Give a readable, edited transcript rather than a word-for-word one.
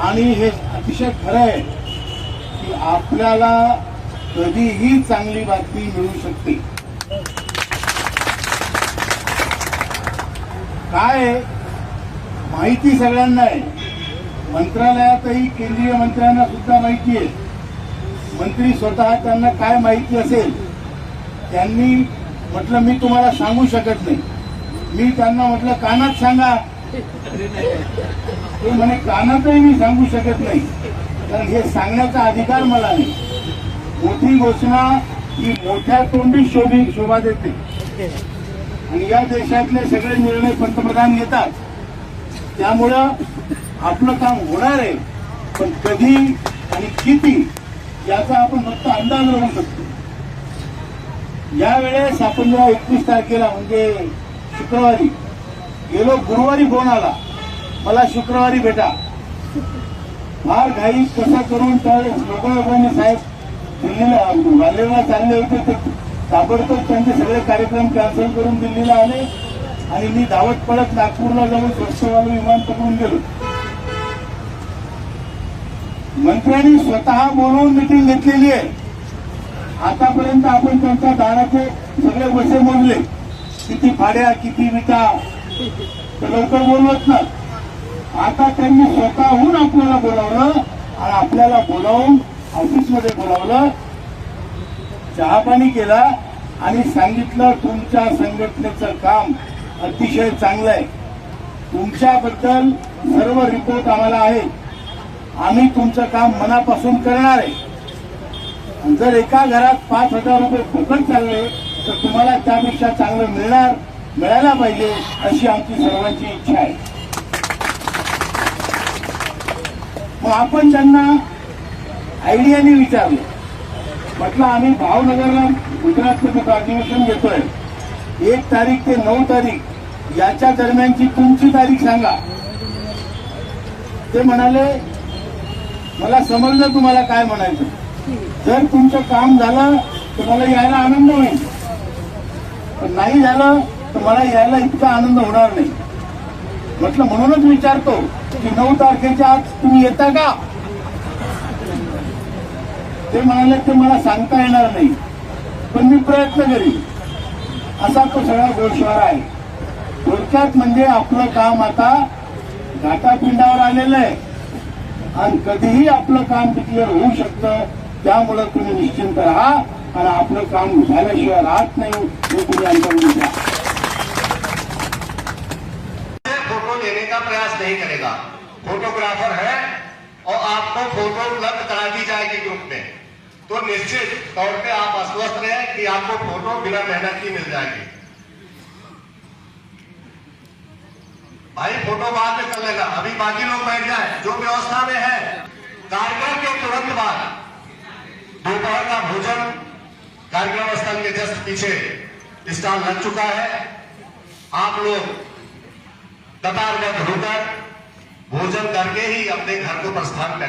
आणि हे अतिशय खरं आहे की आपल्याला कधीही चांगली बातमी मिळू शकते. काय माहिती सगळ्यांना आहे, मंत्रालयातही केंद्रीय मंत्र्यांना सुद्धा माहिती आहे. मंत्री स्वतः त्यांना काय माहिती असेल त्यांनी म्हटलं मी तुम्हाला सांगू शकत नाही. मी त्यांना म्हटलं कानात सांगा. ते म्हणे कानातही मी सांगू शकत नाही, कारण हे सांगण्याचा अधिकार मला नाही. मोठी घोषणा ही मोठ्या तोंडी शोभा देते आणि या देशातले सगळे निर्णय पंतप्रधान घेतात. त्यामुळं आपलं काम होणार आहे, पण कधी आणि किती याचा आपण फक्त अंदाज लावू शकतो. यावेळेस आपण जेव्हा 21 तारखेला म्हणजे शुक्रवारी गेलो, गुरुवारी फोन आला मला शुक्रवारी भेटा. फार घाई कसा करून तर लोकांनी साहेब दिल्लीला ग्वाल्हेरला चालले होते, ते ताबडतोब त्यांचे सगळे कार्यक्रम कॅन्सल करून दिल्लीला आले आणि मी धावत पडत नागपूरला जाऊन स्वच्छवालू विमान पकडून गेलो. मंत्र्यांनी स्वतः बोलवून मिटिंग घेतलेली आहे. आतापर्यंत आपण त्यांच्या दाराचे सगळे वसे मोजले, किती फाड्या किती विटा, तर लवकर बोलवत ना. आता त्यांनी स्वतःहून आपल्याला बोलावलं आणि आपल्याला बोलावून ऑफिसमध्ये बोलावलं, चहापाणी केला आणि सांगितलं तुमच्या संघटनेचं काम अतिशय चांगलं आहे, तुमच्याबद्दल सर्व रिपोर्ट आम्हाला आहे, आम्ही तुमचं काम मनापासून करणार आहे. जर एका घरात 5,000 रुपये फुकट चालले तर तुम्हाला त्यापेक्षा चांगलं मिळायला पाहिजे अशी आमची सर्वांची इच्छा आहे. मग आपण त्यांना आयडियाने विचारलं, म्हटलं आम्ही भावनगरला गुजरातचं अधिवेशन घेतोय, 1 तारीख ते 9 तारीख याच्या दरम्यानची तुमची तारीख सांगा. ते म्हणाले मला समजलं तुम्हाला काय म्हणायचं, जर तुमचं काम झालं तर मला यायला आनंद होईल, पण नाही झालं तर मला यायला इतका आनंद होणार नाही. म्हटलं म्हणूनच विचारतो की 9 तारखेच्या आत तुम्ही येता का. ते म्हणाले ते मला सांगता येणार नाही, पण मी प्रयत्न करीन. असा तो सगळा गोषवारा आहे. थोडक्यात म्हणजे आपलं काम आता घाटापिंडावर आलेलं आहे आणि कधीही आपलं काम डिक्लेअर होऊ शकतं. त्यामुळे तुम्ही निश्चिंत राहा आणि आपलं काम झाल्याशिवाय राहत नाही हे तुम्ही आमच्याकडून द्या. फोटो लेने का प्रयास नहीं करेगा, फोटोग्राफर है और आपको फोटो उपलब्ध करा दी जाएगी ग्रुप में, तो निश्चित तौर पे आप आश्वस्त रहें कि आपको फोटो बिना मेहनत की मिल जाएगी. भाई फोटो बाद में कर लेना, अभी बाकी लोग बैठ जाए. जो व्यवस्था में है कार्यक्रम के तुरंत बाद दोपहर का भोजन कार्यक्रम स्थल के जस्ट पीछे स्टॉल लग चुका है. आप लोग कतारबद्ध होकर भोजन करके ही अपने घर को प्रस्थान करें.